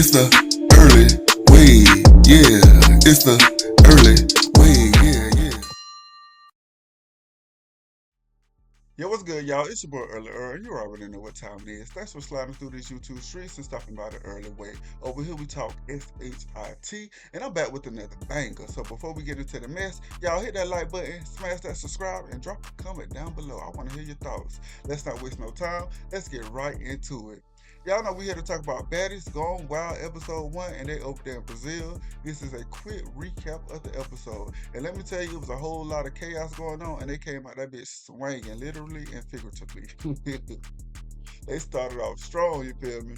It's the early way, yeah. It's the early way, yeah. Yo, what's good, y'all? It's your boy Early Earl. You already know what time it is. Thanks for sliding through these YouTube streets and stopping by the early way. Over here we talk SHIT, and I'm back with another banger. So before we get into the mess, y'all hit that like button, smash that subscribe, and drop a comment down below. I want to hear your thoughts. Let's not waste no time. Let's get right into it. Y'all know we here to talk about Baddies Gone Wild episode 1, and they over there in Brazil. This is a quick recap of the episode. And let me tell you, it was a whole lot of chaos going on, and they came out that bitch swinging, literally and figuratively. They started off strong, you feel me?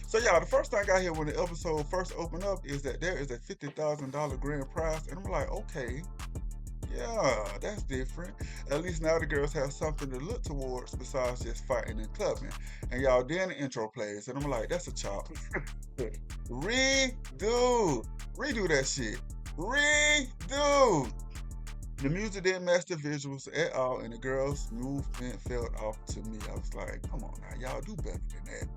So, y'all, the first thing I hear when the episode first opened up is that there is a $50,000 grand prize, and I'm like, okay, yeah, that's different. At least now the girls have something to look towards besides just fighting and clubbing. And y'all, then the intro plays, and I'm like, that's a chop. Redo that shit. Redo. The music didn't match the visuals at all, and the girls' movement felt off to me. I was like, come on now, y'all do better than that.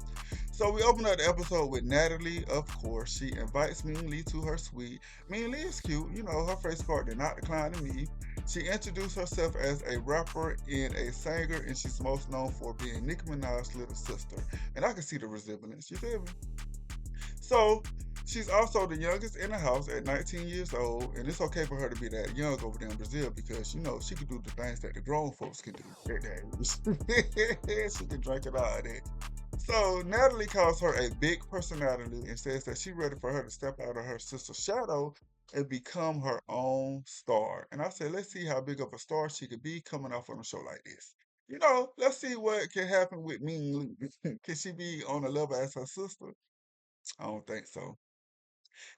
So we open up the episode with Natalie, of course. She invites Mean Lee to her suite. Mean Lee is cute, you know, her face card did not decline to me. She introduced herself as a rapper and a singer, and she's most known for being Nicki Minaj's little sister. And I can see the resemblance, you feel me? So she's also the youngest in the house at 19 years old, and it's okay for her to be that young over there in Brazil because you know she can do the things that the grown folks can do at that age. She can drink it all day. So Natalie calls her a big personality and says that she's ready for her to step out of her sister's shadow and become her own star. And I said, let's see how big of a star she could be coming off on a show like this. You know, let's see what can happen with Ming Lee. Can she be on the level as her sister? I don't think so.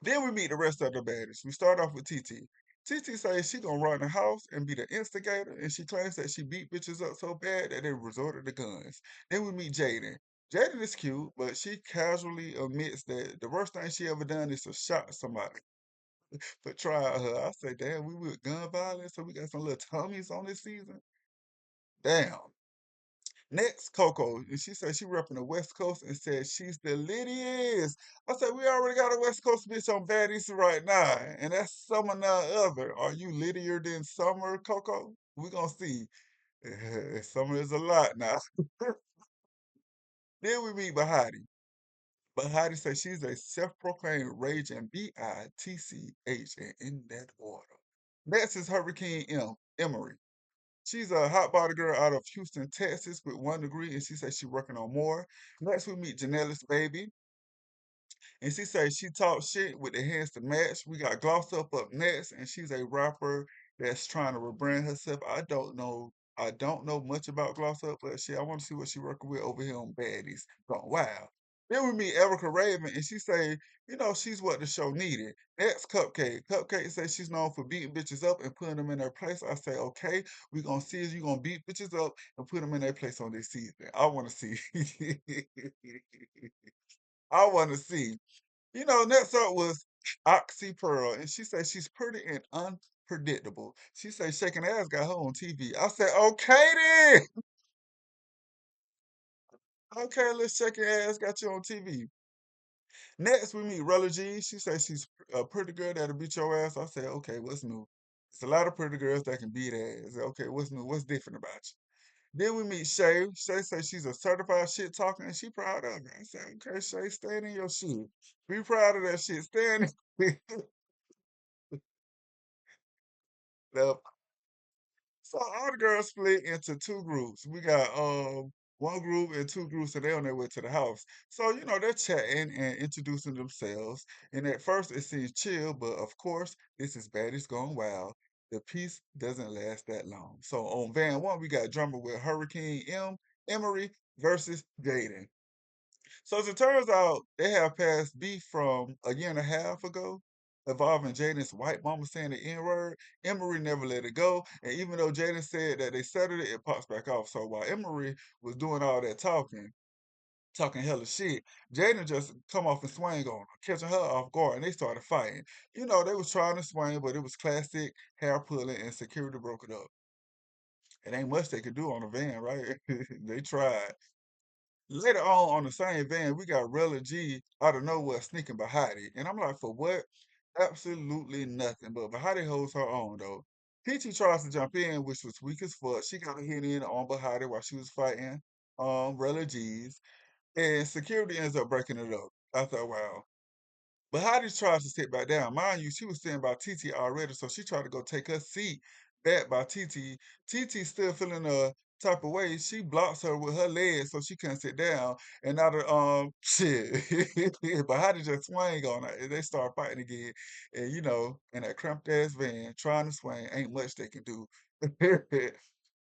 Then we meet the rest of the baddies. We start off with TT. TT says she gonna run the house and be the instigator, and she claims that she beat bitches up so bad that they resorted to guns. Then we meet Jaden. Jaden is cute, but she casually admits that the worst thing she ever done is to shot somebody for trying her. I say, damn, we with gun violence, so we got some little tummies on this season. Damn. Next, Coco, and she said she repping the West Coast and said she's the littiest. I said we already got a West Coast bitch on Baddies right now, and that's Summer none other. Are you littier than Summer, Coco? We gonna see. Summer is a lot now. Then we meet Bahati. Bahati says she's a self-proclaimed raging bitch, and in that order. Next is Hurricane Emery. She's a hot body girl out of Houston, Texas, with 1 degree, and she says she's working on more. Next, we meet Janelle's baby, and she says she talks shit with the hands to match. We got Gloss up next, and she's a rapper that's trying to rebrand herself. I don't know much about Gloss Up, but shit, I want to see what she working with over here on Baddies. Gone wow. Then we meet Erica Raven, and she say, you know, she's what the show needed. Next, Cupcake. Cupcake says she's known for beating bitches up and putting them in their place. I say, okay, we gonna see if you gonna beat bitches up and put them in their place on this season. I want to see. I want to see. You know, next up was Oxy Pearl, and she said she's pretty and unpredictable. She said shaking ass got her on TV. I said, okay then. Okay, let's check your ass got you on TV. Next, we meet Rella G. She says she's a pretty girl that'll beat your ass. I said, okay, what's new? It's a lot of pretty girls that can beat ass. Okay, what's new? What's different about you? Then we meet Shay. Shay says she's a certified shit talker and she proud of it. I said, okay, Shay, stand in your shit. Be proud of that shit. Stand in the So all the girls split into two groups. We got one group and two groups, and they on their way to the house. So you know they're chatting and introducing themselves. And at first it seems chill, but of course this is Baddies Gone Wild. The peace doesn't last that long. So on Van One we got drummer with Hurricane Emery versus Jaden. So as it turns out, they have passed beef from a year and a half ago, involving Jaden's white mama saying the N-word. Emery never let it go. And even though Jaden said that they settled it, it pops back off. So while Emery was doing all that talking hella shit, Jaden just come off and swing on her, catching her off guard, and they started fighting. You know, they was trying to swing, but it was classic hair pulling and security broke it up. It ain't much they could do on a van, right? They tried. Later on the same van, we got Rella G out of nowhere sneaking Bahati. And I'm like, for what? Absolutely nothing. But Bahati holds her own though. Peachy tries to jump in, which was weak as fuck. She got a hit in on Bahati while she was fighting Rella G's. And security ends up breaking it up. I thought, wow. But Heidi tries to sit back down. Mind you, she was sitting by TT already, so she tried to go take her seat back by TT. TT still feeling a type of way. She blocks her with her legs so she can't sit down. And now the shit. But Heidi just swing on her. And they start fighting again. And you know, in that cramped ass van, trying to swing, ain't much they can do. I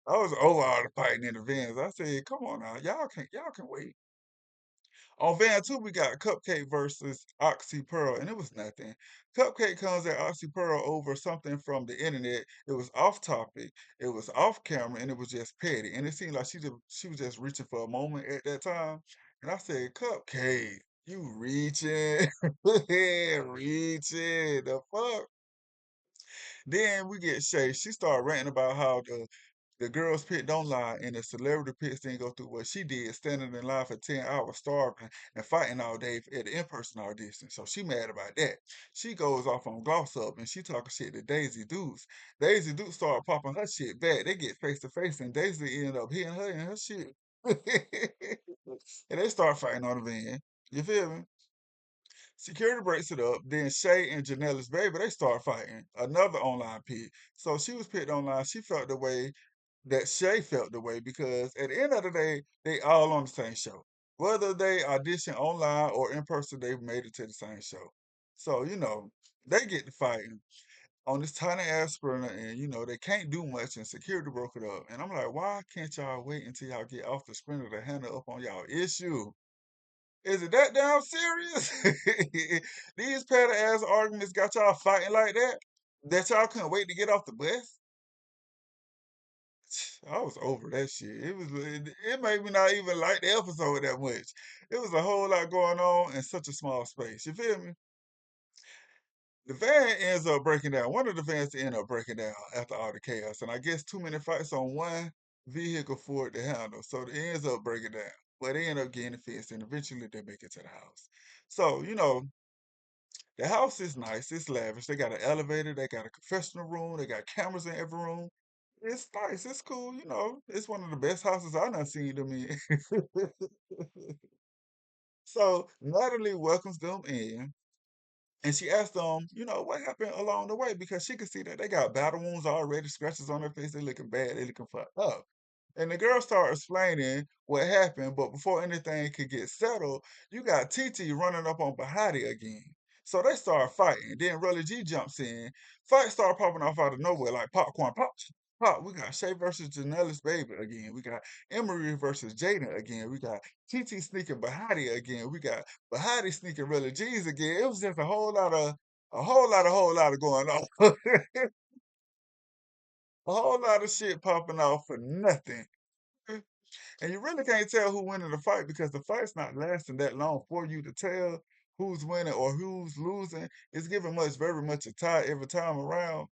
was over all the fighting in the vans. I said, come on now, y'all can wait. On Van 2, we got Cupcake versus Oxy Pearl, and it was nothing. Cupcake comes at Oxy Pearl over something from the internet. It was off topic, it was off camera, and it was just petty. And it seemed like she was just reaching for a moment at that time. And I said, Cupcake, you reaching, reaching, the fuck. Then we get Shay. She started ranting about how the girls pit don't lie and the celebrity pits didn't go through what she did, standing in line for 10 hours, starving and fighting all day at the in-person audition. So she mad about that. She goes off on Gloss Up and she talking shit to Daisy Dukes. Daisy Dukes start popping her shit back. They get face to face and Daisy end up hitting her in her shit. And they start fighting on the van. You feel me? Security breaks it up. Then Shay and Janelle's baby, they start fighting. Another online pit. So she was picked online. She felt the way that Shay felt the way because at the end of the day, they all on the same show. Whether they audition online or in person, they've made it to the same show. So, you know, they get to fighting on this tiny ass sprinter and, you know, they can't do much and security broke it up. And I'm like, why can't y'all wait until y'all get off the sprinter to handle up on y'all issue? Is it that damn serious? These petty ass arguments got y'all fighting like that? That y'all couldn't wait to get off the bus? I was over that shit. It made me not even like the episode that much. It was a whole lot going on in such a small space. You feel me? The van ends up breaking down. One of the vans end up breaking down after all the chaos, and I guess too many fights on one vehicle for it to handle, so it ends up breaking down. But they end up getting it fixed, and eventually they make it to the house. So you know, the house is nice. It's lavish. They got an elevator. They got a confessional room. They got cameras in every room. It's nice. It's cool. You know, it's one of the best houses I done seen them in. So Natalie welcomes them in, and she asks them, you know, what happened along the way because she could see that they got battle wounds already, scratches on their face. They looking bad. They looking fucked up. And the girl started explaining what happened, but before anything could get settled, you got TT running up on Bahati again. So they start fighting. Then Rolly G jumps in. Fights start popping off out of nowhere like popcorn pop. Pop. We got Shay versus Janelle's baby again. We got Emery versus Jaden again. We got TT sneaking Bahati again. We got Bahati sneaking Rolly G's again. It was just a whole lot of going on. A whole lot of shit popping off for nothing. And you really can't tell who winning the fight because the fight's not lasting that long for you to tell who's winning or who's losing. It's giving very much a tie every time around.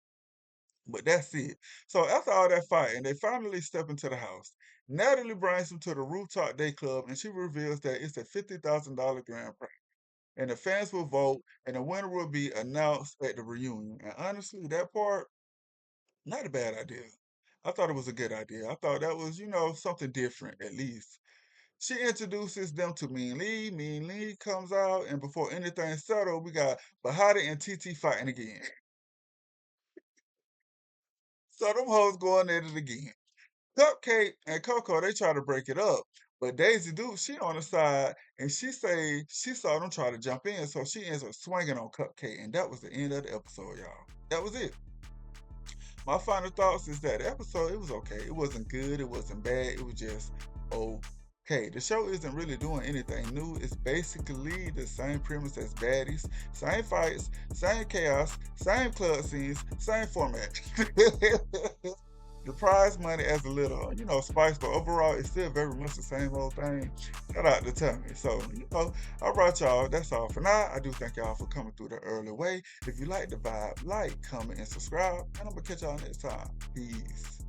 But that's it. So after all that fighting, they finally step into the house. Natalie brings them to the rooftop day club and she reveals that it's a $50,000 grand prize. And the fans will vote and the winner will be announced at the reunion. And honestly, that part, not a bad idea. I thought it was a good idea. I thought that was, you know, something different at least. She introduces them to Mean Lee. Mean Lee comes out, and before anything's settled, we got Bahati and TT fighting again. So them hoes going at it again. Cupcake and Coco, they try to break it up. But Daisy Duke, she on the side, and she say she saw them try to jump in, so she ends up swinging on Cupcake, and that was the end of the episode, y'all. That was it. My final thoughts is that the episode, it was okay. It wasn't good, it wasn't bad, it was just okay. The show isn't really doing anything new. It's basically the same premise as Baddies, same fights, same chaos, same club scenes, same format. The prize money adds a little, you know, spice, but overall, it's still very much the same old thing. Shout out to Tommy. So, you know, all right, y'all. That's all for now. I do thank y'all for coming through the early way. If you like the vibe, like, comment, and subscribe. And I'm going to catch y'all next time. Peace.